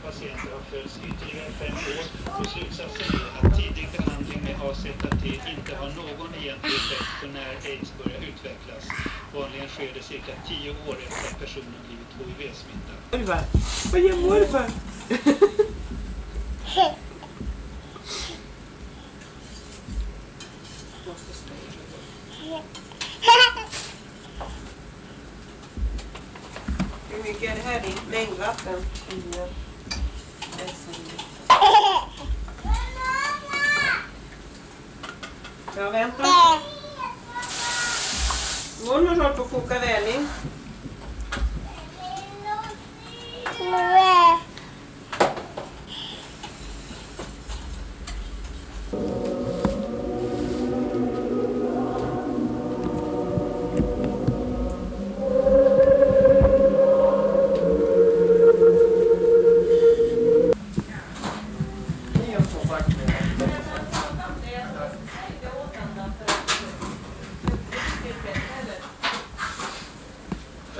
patienter har följts ytterligare 5 år och slutsatsen är att tidig behandling med AZT inte har någon egentlig effekt för när AIDS börjar utvecklas. Vanligen sker det cirka 10 år efter att personen blivit HIV-smittad. Vad gör morfar? Hur mycket är det här i mängdvatten? Ja, vänta. Mormor håller på att koka välling.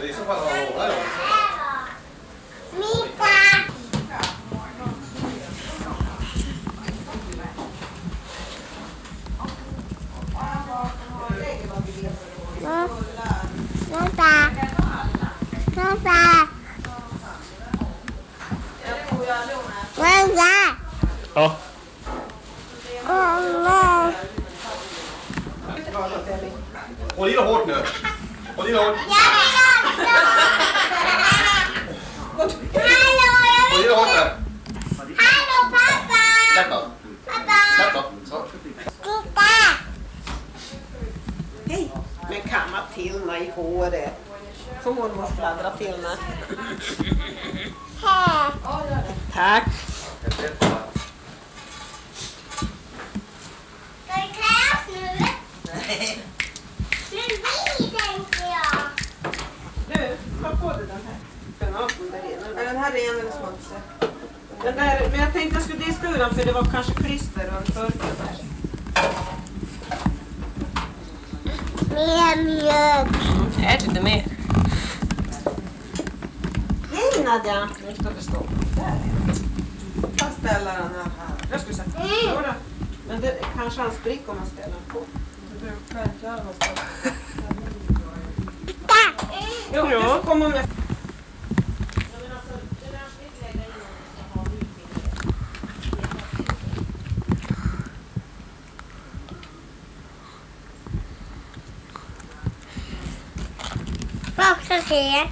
Det är så fall har några då. Ja. Håll i det hårt nu. Håll i det hårt. Håll i det hårt nu. Hallå pappa! Släpp då. Släpp då. Så. Hej! Men kamma till mig i håret. Så mormor fladdra till mig. Tack! Ska det krävas nu? Nej. Men vi tänkte jag. Nu, ta på dig den här. Den här är ren eller smutsig. Den där, men jag tänkte jag skulle diska ur den för det var kanske klister runt burken där. Mer mjölk. Ät lite mer. Hej Nadja! Nu står det stopp. Där. Jag ställer den här. Jag skulle säga. Jodå. Men det kanske han spricker om man ställer den på. Du brukar inte göra något sånt. Jo, du får komma om jag... Vad ska jag se?